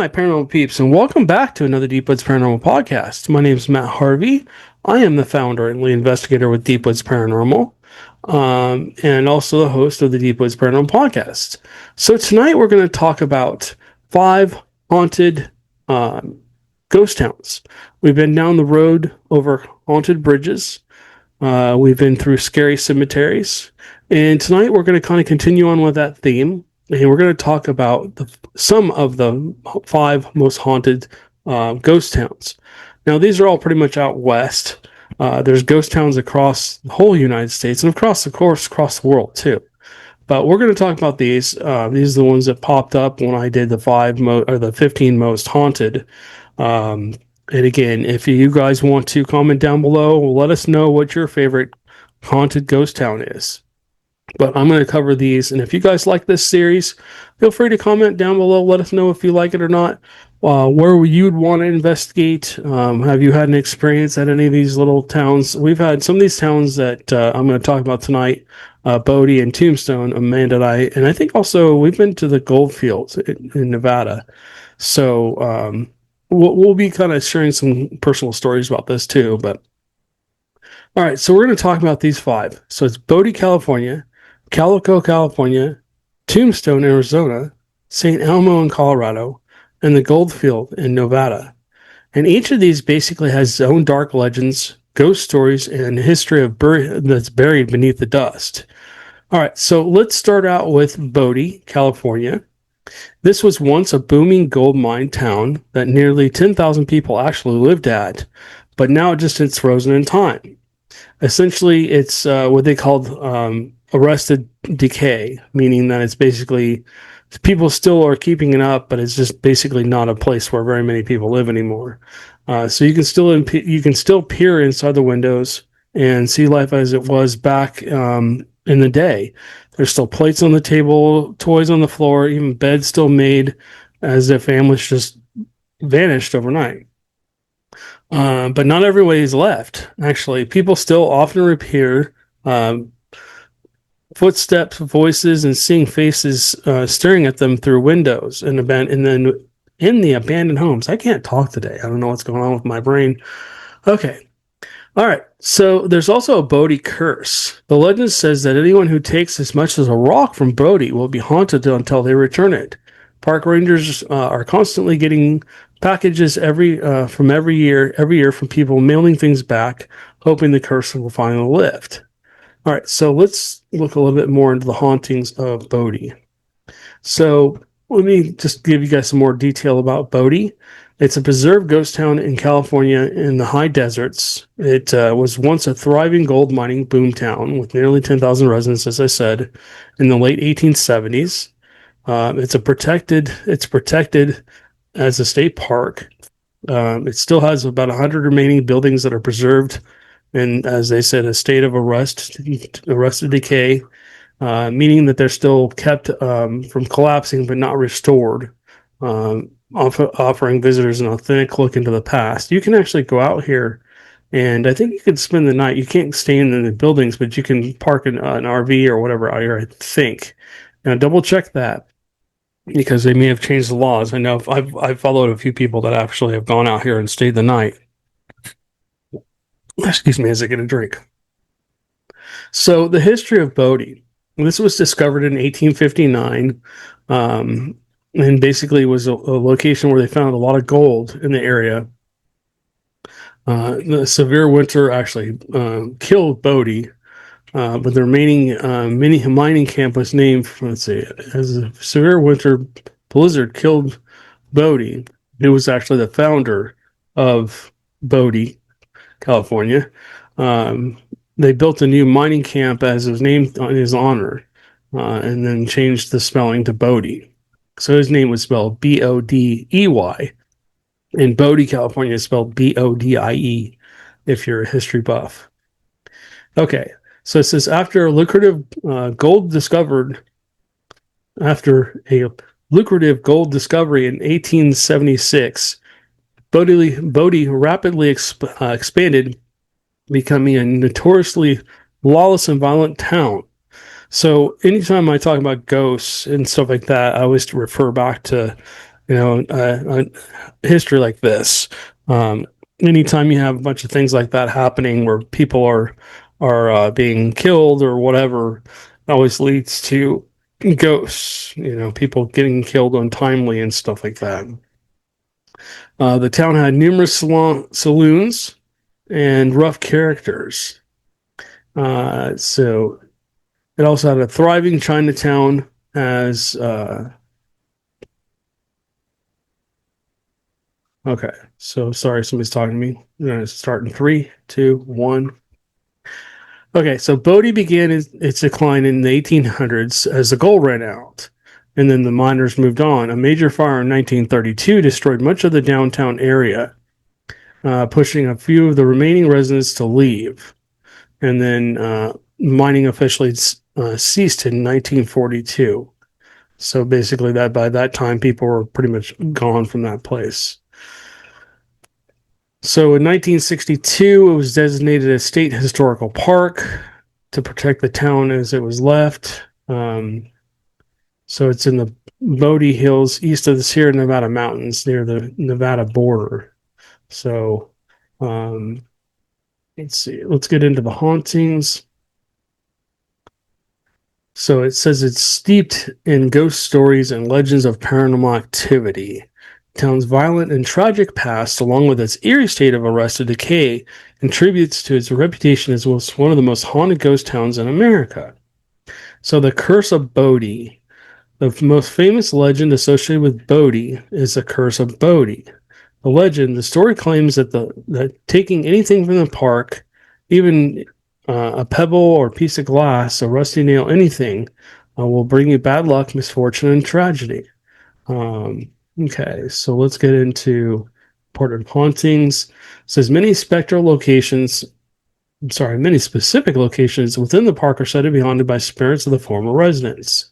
my paranormal peeps, and welcome back to another Deep Woods Paranormal podcast. My name is Matt Harvey. I am the founder and lead investigator with Deep Woods Paranormal, and also the host of the Deep Woods Paranormal podcast. So tonight we're going to talk about 5 haunted ghost towns. We've been down the road over haunted bridges. We've been through scary cemeteries, and tonight we're going to kind of continue on with that theme. And we're going to talk about some of the 5 most haunted ghost towns. Now, these are all pretty much out west. There's ghost towns across the whole United States and across the world too. But we're going to talk about these. These are the ones that popped up when I did the 15 most haunted. And again, if you guys want to comment down below, let us know what your favorite haunted ghost town is. But I'm going to cover these, and if you guys like this series, feel free to comment down below. Let us know if you like it or not, where you'd want to investigate. Have you had an experience at any of these little towns? We've had some of these towns that I'm going to talk about tonight, Bodie and Tombstone, Amanda and I think also we've been to the Goldfield in Nevada. So we'll be kind of sharing some personal stories about this too. But all right, so we're going to talk about these 5. So it's Bodie, California, Calico, California, Tombstone, Arizona, St. Elmo in Colorado, and the Goldfield in Nevada. And each of these basically has its own dark legends, ghost stories, and history that's buried beneath the dust. All right, so let's start out with Bodie, California. This was once a booming gold mine town that nearly 10,000 people actually lived at, but now it's frozen in time. Essentially, it's what they called arrested decay, meaning that it's basically people still are keeping it up, but it's just basically not a place where very many people live anymore. So you can still peer inside the windows and see life as it was back in the day. There's still plates on the table, toys on the floor, even beds still made as if families just vanished overnight. But not everybody's left. Actually, people still often appear. Footsteps, voices, and seeing faces staring at them through windows and then in the abandoned homes. I can't talk today. I don't know what's going on with my brain. Okay. All right. So there's also a Bodie curse. The legend says that anyone who takes as much as a rock from Bodie will be haunted until they return it. Park rangers are constantly getting packages every year from people mailing things back, hoping the curse will finally lift. All right, so let's look a little bit more into the hauntings of Bodie. So let me just give you guys some more detail about Bodie. It's a preserved ghost town in California in the high deserts. It was once a thriving gold mining boom town with nearly 10,000 residents, as I said, in the late 1870s. It's protected as a state park. It still has about 100 remaining buildings that are preserved. And as they said, a state of arrested decay, meaning that they're still kept from collapsing but not restored, offering visitors an authentic look into the past. You can actually go out here, and I think you can spend the night. You can't stay in the buildings, but you can park an RV or whatever out here, I think. Now, double check that, because they may have changed the laws. I know I've followed a few people that actually have gone out here and stayed the night. Excuse me as I get a drink. So the history of Bodie. This was discovered in 1859, and basically was a location where they found a lot of gold in the area. The severe winter actually killed Bodie, but the remaining mini mining camp was named, as a severe winter blizzard killed Bodie. It was actually the founder of Bodie, California. They built a new mining camp as it was named in his honor, and then changed the spelling to Bodie. So his name was spelled Bodey. In Bodie, California, is spelled Bodie, if you're a history buff. Okay, so it says after a lucrative gold discovery in 1876, Bodie rapidly expanded, becoming a notoriously lawless and violent town. So anytime I talk about ghosts and stuff like that, I always refer back to history like this. Um, Anytime you have a bunch of things like that happening where people are being killed or whatever, it always leads to ghosts. People getting killed untimely and stuff like that. The town had numerous saloons and rough characters. So it also had a thriving Chinatown as okay. So sorry, somebody's talking to me. I'm gonna start in 3, 2, 1. Okay, so Bodie began its decline in the 1800s as the gold ran out, and then the miners moved on. A major fire in 1932 destroyed much of the downtown area, pushing a few of the remaining residents to leave. And then mining officially ceased in 1942. So basically, that by that time, people were pretty much gone from that place. So in 1962, it was designated a state historical park to protect the town as it was left. So it's in the Bodie Hills, east of the Sierra Nevada mountains, near the Nevada border. So let's see. Let's get into the hauntings. So it says it's steeped in ghost stories and legends of paranormal activity. The town's violent and tragic past, along with its eerie state of arrested decay, contributes to its reputation as one of the most haunted ghost towns in America. So the Curse of Bodie. The most famous legend associated with Bodie is the Curse of Bodie. The story claims that taking anything from the park, even a pebble or piece of glass, a rusty nail, anything, will bring you bad luck, misfortune, and tragedy. Okay, so let's get into important hauntings. It says many specific locations within the park are said to be haunted by spirits of the former residents.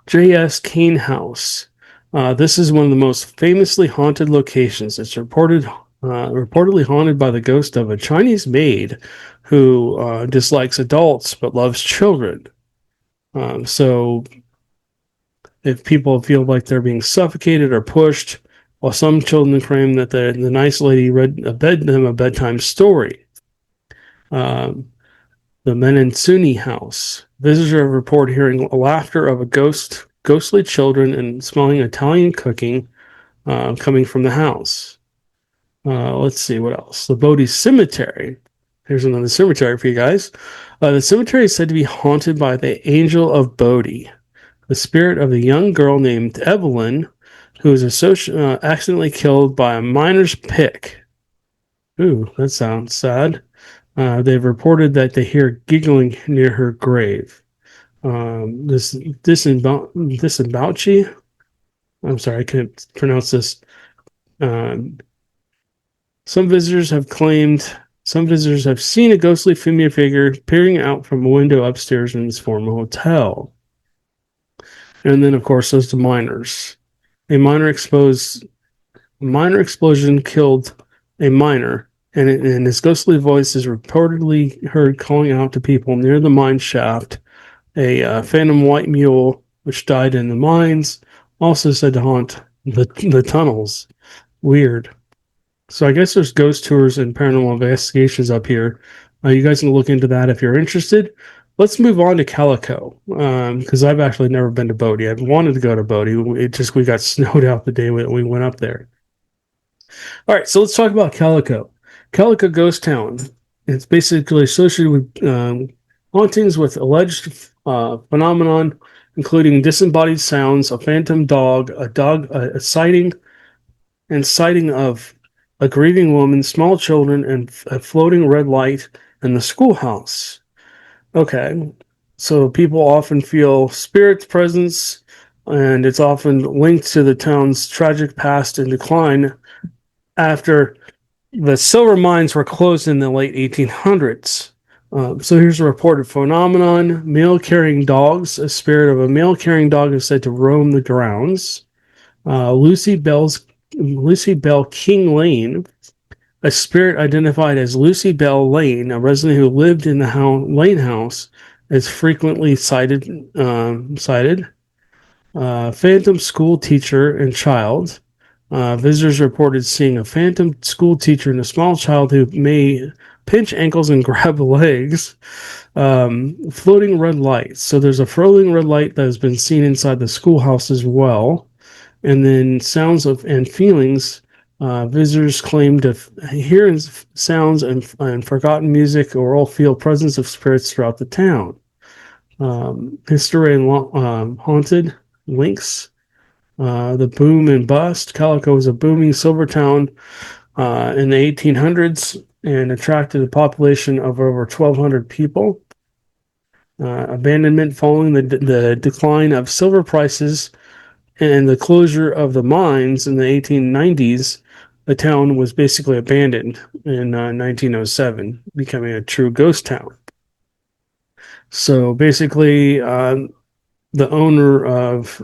J.S. Kane House. This is one of the most famously haunted locations. It's reportedly haunted by the ghost of a Chinese maid who dislikes adults but loves children. So if people feel like they're being suffocated or pushed, while some children claim that the nice lady read them a bedtime story. The Menensuni House. Visitors have reported hearing laughter of ghostly children and smelling Italian cooking coming from the house. Let's see what else. The Bodie Cemetery. Here's another cemetery for you guys. The cemetery is said to be haunted by the Angel of Bodie, the spirit of a young girl named Evelyn, who was accidentally killed by a miner's pick. Ooh, that sounds sad. They've reported that they hear giggling near her grave. This Disembauchi. I'm sorry, I couldn't pronounce this. Some visitors have seen a ghostly female figure peering out from a window upstairs in this former hotel. And then, of course, there's the miners. A minor explosion killed a miner, and his ghostly voice is reportedly heard calling out to people near the mine shaft. A phantom white mule, which died in the mines, also said to haunt the tunnels. Weird. So I guess there's ghost tours and paranormal investigations up here. You guys can look into that if you're interested. Let's move on to Calico, because I've actually never been to Bodie. I've wanted to go to Bodie. We got snowed out the day we went up there. All right, so let's talk about Calico. Calico Ghost Town. It's basically associated with hauntings with alleged phenomenon, including disembodied sounds, a phantom dog, a sighting of a grieving woman, small children, and a floating red light in the schoolhouse. Okay, so people often feel spirits' presence, and it's often linked to the town's tragic past and decline after the silver mines were closed in the late 1800s. So here's a reported phenomenon. Mail-carrying dogs. A spirit of a mail-carrying dog is said to roam the grounds. Lucy Bell King Lane. A spirit identified as Lucy Bell Lane, a resident who lived in the Lane house, is frequently cited. Phantom school teacher and child. Visitors reported seeing a phantom school teacher and a small child who may pinch ankles and grab legs. Floating red lights. So there's a floating red light that has been seen inside the schoolhouse as well. And then sounds of and feelings. Visitors claim to hear sounds and forgotten music or all feel presence of spirits throughout the town. History and haunted links. The boom and bust. Calico was a booming silver town in the 1800s and attracted a population of over 1,200 people. Abandonment following the decline of silver prices and the closure of the mines in the 1890s. The town was basically abandoned in 1907, becoming a true ghost town. So basically, the owner of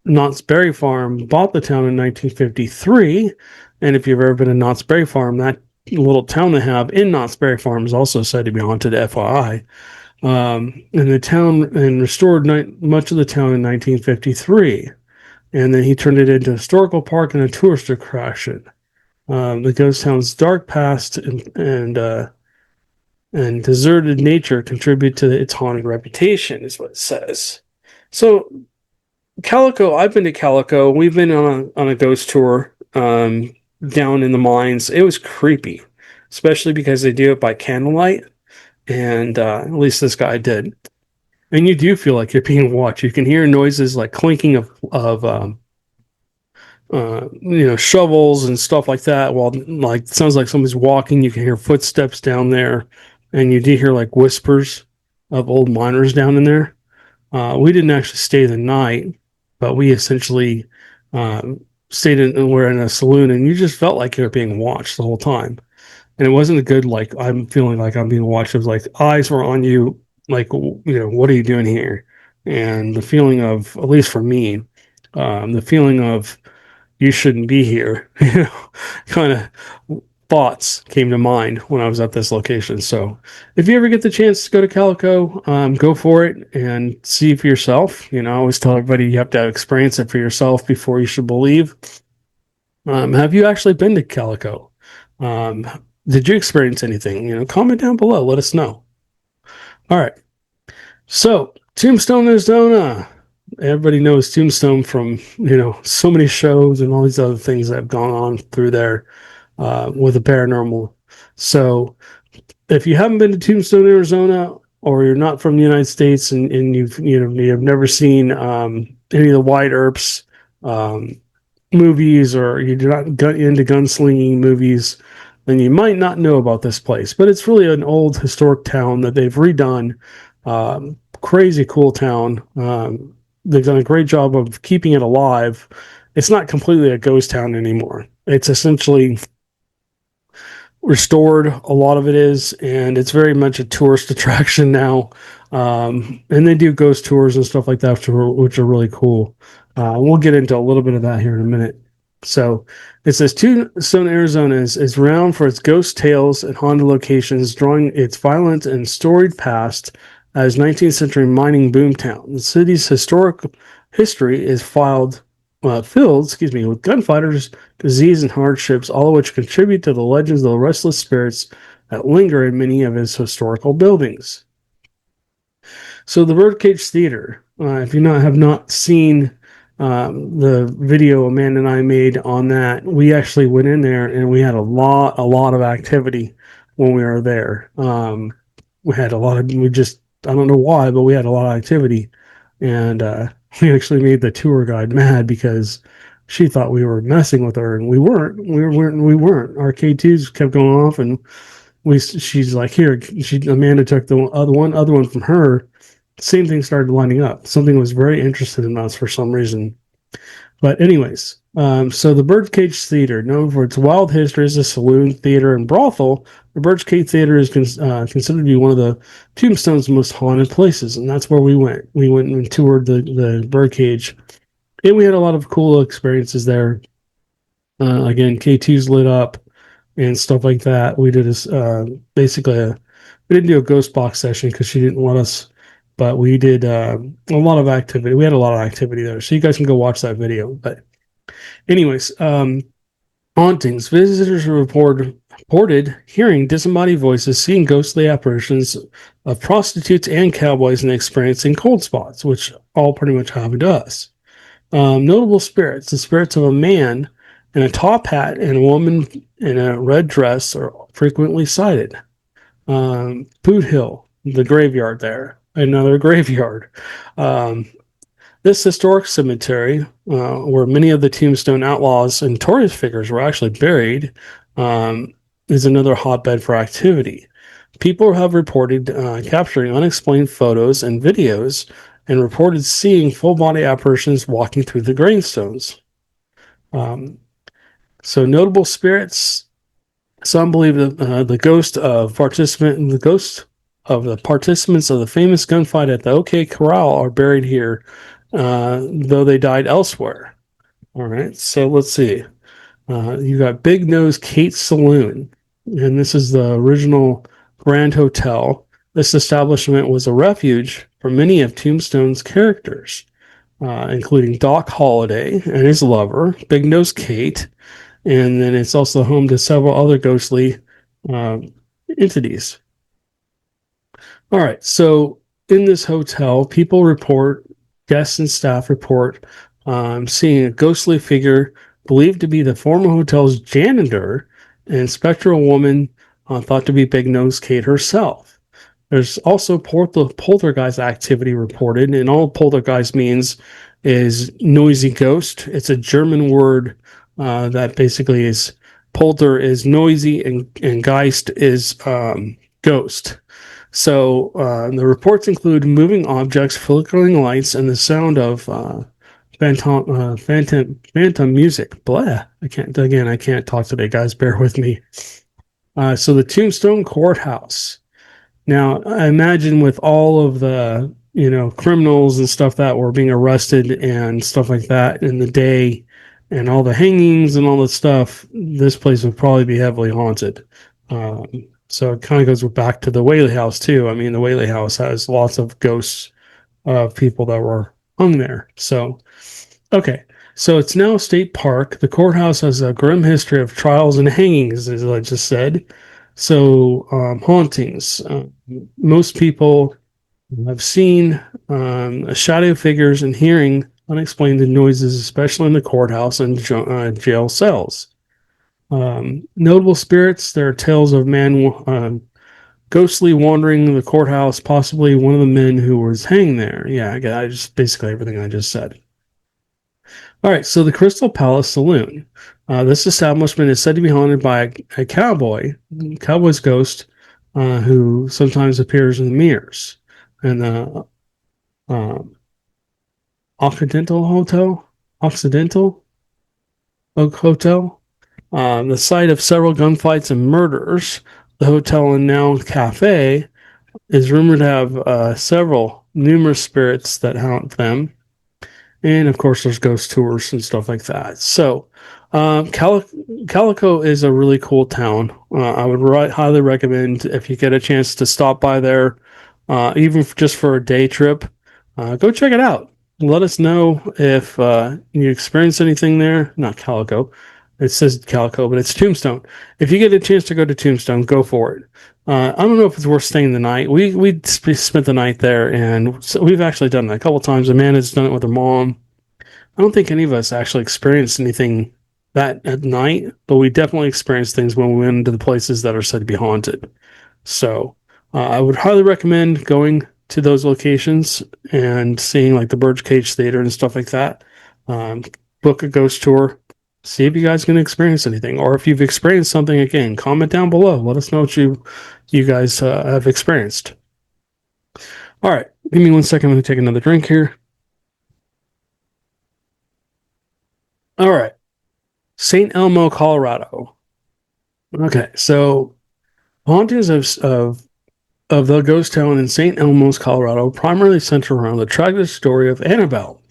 Knott's Berry Farm bought the town in 1953. And if you've ever been to Knott's Berry Farm, that little town they have in Knott's Berry Farm is also said to be haunted, FYI. And the town and restored much of the town in 1953. And then he turned it into a historical park and a tourist attraction. The ghost town's dark past and deserted nature contribute to its haunted reputation, is what it says. So, Calico, I've been to Calico. We've been on a ghost tour down in the mines. It was creepy, especially because they do it by candlelight, and at least this guy did. And you do feel like you're being watched. You can hear noises like clinking of shovels and stuff like that. While like it sounds like somebody's walking, you can hear footsteps down there, and you do hear like whispers of old miners down in there. We didn't actually stay the night, but we essentially we're in a saloon, and you just felt like you're being watched the whole time. And it wasn't a good, like, I'm feeling like I'm being watched. It was like eyes were on you, like, what are you doing here? And the feeling of, at least for me, the feeling of you shouldn't be here, kind of thoughts came to mind when I was at this location. So if you ever get the chance to go to Calico, go for it and see for yourself. I always tell everybody you have to experience it for yourself before you should believe. Have you actually been to Calico? Did you experience anything? Comment down below. Let us know. All right. So Tombstone, Arizona. Everybody knows Tombstone from, so many shows and all these other things that have gone on through there with the paranormal. So if you haven't been to Tombstone, Arizona, or you're not from the United States and you've never seen any of the White Earps movies, or you're not into gunslinging movies, then you might not know about this place. But it's really an old historic town that they've redone. Crazy cool town. They've done a great job of keeping it alive. It's not completely a ghost town anymore. It's essentially restored. A lot of it is, and it's very much a tourist attraction now. And they do ghost tours and stuff like that, which are really cool. We'll get into a little bit of that here in a minute. So it says Tombstone, Arizona is renowned for its ghost tales and haunted locations, drawing its violent and storied past as 19th century mining boomtown. The city's historic history is filled with gunfighters, disease, and hardships, all of which contribute to the legends of the restless spirits that linger in many of its historical buildings. So the Birdcage Theater, if you have not seen the video Amanda and I made on that, we actually went in there and we had a lot of activity when we were there. We had I don't know why, but we had a lot of activity, and we actually made the tour guide mad because she thought we were messing with her, and we weren't. We weren't. Our K2s kept going off, and she's like, here. Amanda took the other one from her. Same thing started lining up. Something was very interested in us for some reason. But anyways, so the Birdcage Theater, known for its wild history as a saloon, theater, and brothel, the Birdcage Theater is considered to be one of the Tombstone's most haunted places, and that's where we went. We went and toured the Birdcage, and we had a lot of cool experiences there. Again, K2's lit up and stuff like that. We did we didn't do a ghost box session because she didn't want us but we did a lot of activity. We had a lot of activity there, so you guys can go watch that video. But anyways, hauntings. Visitors reported hearing disembodied voices, seeing ghostly apparitions of prostitutes and cowboys, and experiencing cold spots, which all pretty much happened to us. Notable spirits. The spirits of a man in a top hat and a woman in a red dress are frequently sighted. Boot Hill, the graveyard there, another graveyard. Um, this historic cemetery, where many of the Tombstone outlaws and notorious figures were actually buried, um, is another hotbed for activity. People have reported capturing unexplained photos and videos and reported seeing full body apparitions walking through the gravestones. Um, so notable spirits. Some believe that the ghost of the participants of the famous gunfight at the OK Corral are buried here, though they died elsewhere. All right, so let's see. You got Big Nose Kate's Saloon, and this is the original Grand Hotel. This establishment was a refuge for many of Tombstone's characters, including Doc Holliday and his lover, Big Nose Kate, and then it's also home to several other ghostly uh, entities. All right, so in this hotel, people report, guests and staff report seeing a ghostly figure believed to be the former hotel's janitor and spectral woman thought to be Big Nose Kate herself. There's also poltergeist activity reported, and all poltergeist means is noisy ghost. It's a German word that basically is polter is noisy and geist is ghost. So the reports include moving objects, flickering lights, and the sound of phantom music. Blah. I can't talk today, guys. Bear with me. So the Tombstone Courthouse. Now, I imagine with all of the criminals and stuff that were being arrested and stuff like that in the day, and all the hangings and all that stuff, this place would probably be heavily haunted. So it kind of goes back to the Whaley House too. I mean, the Whaley House has lots of ghosts of people that were hung there. So, okay. So it's now a state park. The courthouse has a grim history of trials and hangings, as I just said. So, hauntings. Most people have seen shadow figures and hearing unexplained noises, especially in the courthouse and jail cells. Notable spirits. There are tales of man ghostly wandering the courthouse, possibly one of the men who was hanged there. Yeah, I just basically everything I just said. All right, so the Crystal Palace Saloon. This establishment is said to be haunted by a cowboy's ghost, who sometimes appears in the mirrors. And the Occidental Oak Hotel, the site of several gunfights and murders. The hotel and now cafe is rumored to have several numerous spirits that haunt them. And of course, there's ghost tours and stuff like that. So, Calico is a really cool town. I would highly recommend if you get a chance to stop by there, even just for a day trip. Go check it out. Let us know if you experience anything there. Not Calico. It says Calico, but it's Tombstone. If you get a chance to go to Tombstone, go for it. I don't know if it's worth staying the night. We spent the night there, and so we've actually done it a couple times. Amanda's done it with her mom. I don't think any of us actually experienced anything that at night, but we definitely experienced things when we went into the places that are said to be haunted. So I would highly recommend going to those locations and seeing like the Birdcage Theater and stuff like that. Book a ghost tour. See if you guys can experience anything, or if you've experienced something. Again, comment down below. Let us know what you guys have experienced. All right, give me 1 second. I'm going to take another drink here. All right, St. Elmo, Colorado. Okay, so hauntings of the ghost town in St. Elmo's, Colorado, primarily center around the tragic story of Annabelle.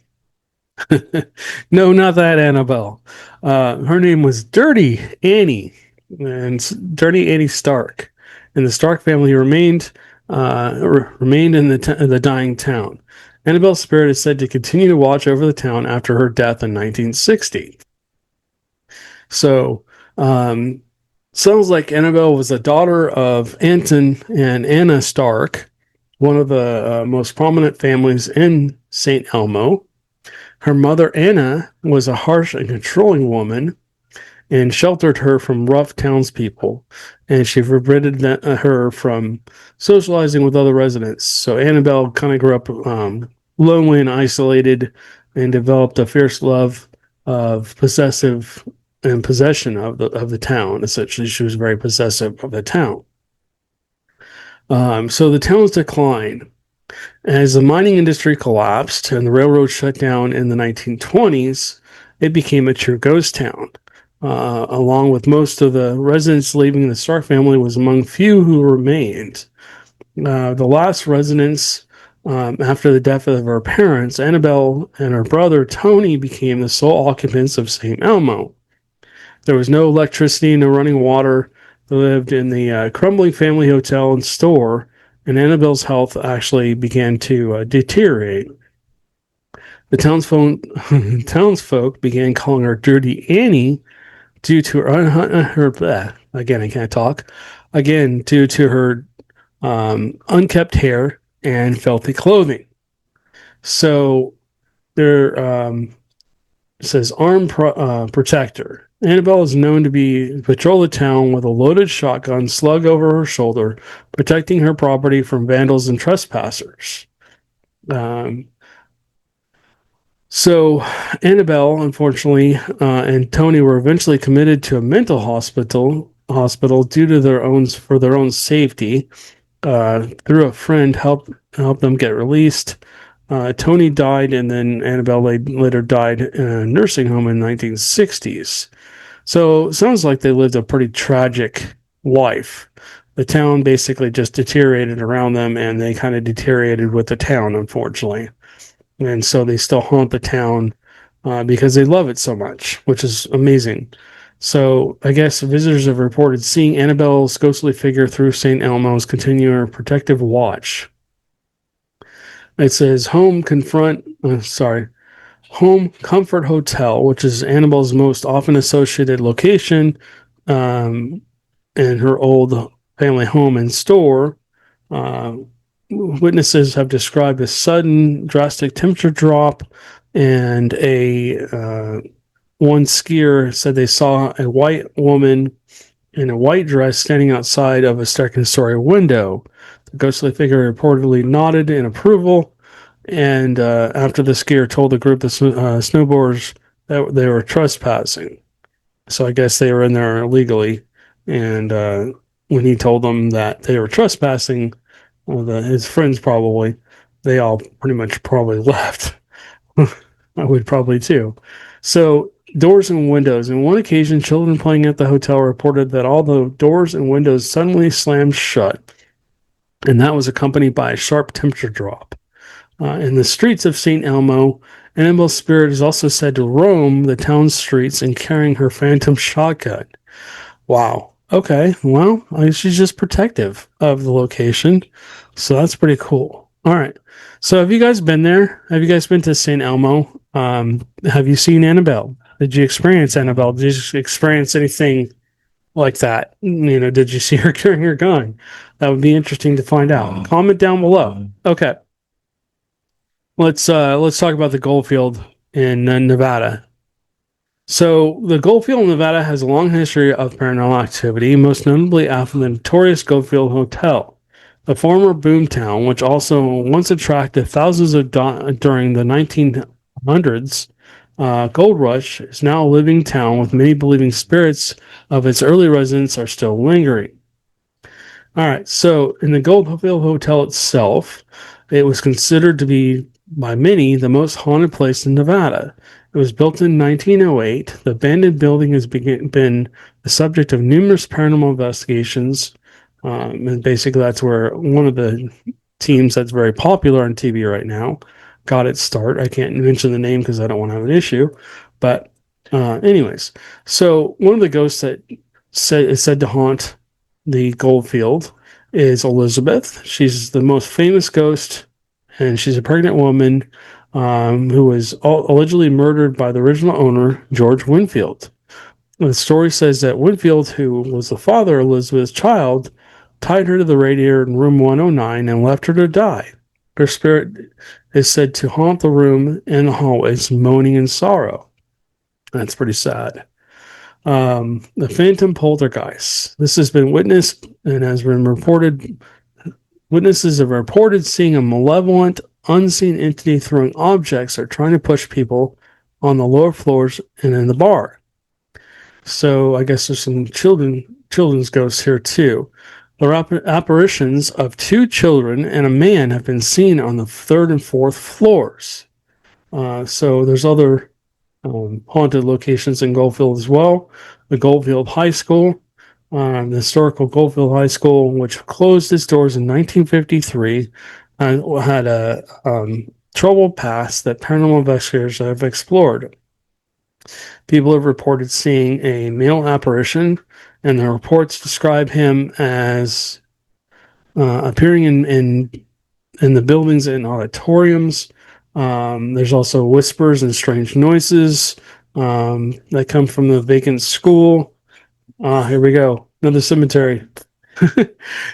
No, not that Annabelle. Her name was Dirty Annie, and Dirty Annie Stark. And the Stark family remained remained in the dying town. Annabelle's spirit is said to continue to watch over the town after her death in 1960. So, sounds like Annabelle was the daughter of Anton and Anna Stark, one of the most prominent families in St. Elmo. Her mother, Anna, was a harsh and controlling woman and sheltered her from rough townspeople, and she forbidden her from socializing with other residents. So Annabelle kind of grew up lonely and isolated, and developed a fierce love of possessive and possession of the town. Essentially, she was very possessive of the town. So the town's decline. As the mining industry collapsed and the railroad shut down in the 1920s, it became a true ghost town. Along with most of the residents leaving, the Stark family was among few who remained. The last residents, after the death of her parents, Annabelle and her brother Tony became the sole occupants of St. Elmo. There was no electricity, no running water. They lived in the crumbling family hotel and store, and Annabelle's health actually began to deteriorate. The townsfolk began calling her Dirty Annie due to again, I can't talk. Again, due to her unkept hair and filthy clothing. So there says protector. Annabelle is known to patrol the town with a loaded shotgun slung over her shoulder, protecting her property from vandals and trespassers. So Annabelle, unfortunately, and Tony were eventually committed to a mental hospital due to their own safety. Through a friend, helped them get released. Tony died, and then Annabelle later died in a nursing home in the 1960s. So it sounds like they lived a pretty tragic life. The town basically just deteriorated around them, and they kind of deteriorated with the town, unfortunately. And so they still haunt the town because they love it so much, which is amazing. So I guess visitors have reported seeing Annabelle's ghostly figure through St. Elmo's continuing protective watch. It says Home Comfort Hotel, which is Annabelle's most often associated location, in her old family home and store. Witnesses have described a sudden, drastic temperature drop, and one skier said they saw a white woman in a white dress standing outside of a second-story window. The ghostly figure reportedly nodded in approval, and after the skier told the group of snowboarders that they were trespassing. So I guess they were in there illegally, and when he told them that they were trespassing, his friends they all pretty much probably left. I would probably too. So doors and windows. On one occasion, children playing at the hotel reported that all the doors and windows suddenly slammed shut, and that was accompanied by a sharp temperature drop. In the streets of St. Elmo, Annabelle's spirit is also said to roam the town streets and carrying her phantom shotgun. Wow. Okay. Well, she's just protective of the location. So that's pretty cool. All right. So have you guys been there? Have you guys been to St. Elmo? Have you seen Annabelle? Did you experience Annabelle? Did you experience anything like that? Did you see her carrying her gun? That would be interesting to find out. Comment down below. Okay. Let's talk about the Goldfield in Nevada. So the Goldfield in Nevada has a long history of paranormal activity, most notably after the notorious Goldfield Hotel, the former boomtown, which also once attracted thousands during the 1900s. Gold Rush is now a living town, with many believing spirits of its early residents are still lingering. All right, so in the Goldfield Hotel itself, it was considered to be by many the most haunted place in Nevada. It was built in 1908. The abandoned building has been the subject of numerous paranormal investigations. And basically, that's where one of the teams that's very popular on TV right now got its start. I can't mention the name because I don't want to have an issue. But anyways, so one of the ghosts that is said to haunt the Goldfield is Elizabeth. She's the most famous ghost, and she's a pregnant woman who was allegedly murdered by the original owner, George Winfield. The story says that Winfield, who was the father of Elizabeth's child, tied her to the radiator in room 109 and left her to die. Her spirit is said to haunt the room and the hallways, moaning in sorrow. That's pretty sad. The phantom poltergeist. This has been witnessed and has been reported. Witnesses have reported seeing a malevolent, unseen entity throwing objects or trying to push people on the lower floors and in the bar. So I guess there's some children's ghosts here too. The apparitions of 2 children and a man have been seen on the 3rd and 4th floors. So there's other haunted locations in Goldfield as well. The Goldfield High School, the historical Goldfield High School, which closed its doors in 1953, had a troubled past that paranormal investigators have explored. People have reported seeing a male apparition, and the reports describe him as appearing in the buildings and auditoriums. There's also whispers and strange noises that come from the vacant school. Here we go. Another cemetery.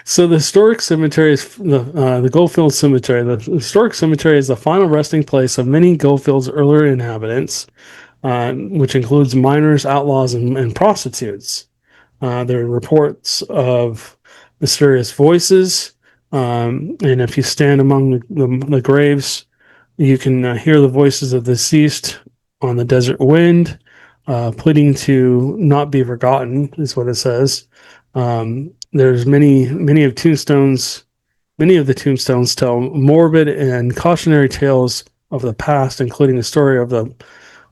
So the historic cemetery is the Goldfield Cemetery. The historic cemetery is the final resting place of many Goldfield's earlier inhabitants, which includes miners, outlaws, and prostitutes. There are reports of mysterious voices, and if you stand among the graves, you can hear the voices of the deceased on the desert wind, pleading to not be forgotten, is what it says. There's many of the tombstones tell morbid and cautionary tales of the past, including the story of the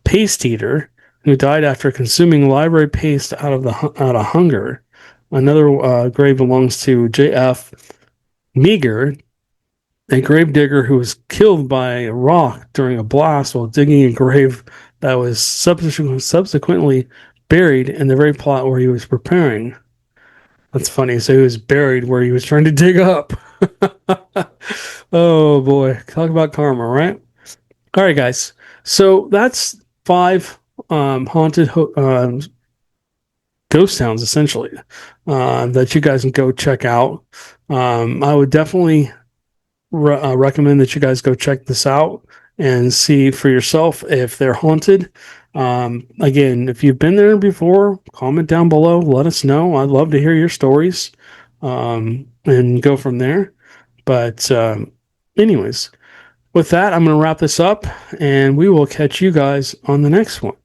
paste eater who died after consuming library paste out of hunger. Another grave belongs to J.F. Meager, a grave digger who was killed by a rock during a blast while digging a grave that was subsequently buried in the very plot where he was preparing. That's funny. So he was buried where he was trying to dig up. Oh boy. Talk about karma, right? All right, guys. So that's 5 haunted ghost towns, essentially, that you guys can go check out. I would definitely recommend that you guys go check this out and see for yourself if they're haunted. Again, if you've been there before, comment down below. Let us know. I'd love to hear your stories and go from there. But anyways, with that, I'm going to wrap this up, and we will catch you guys on the next one.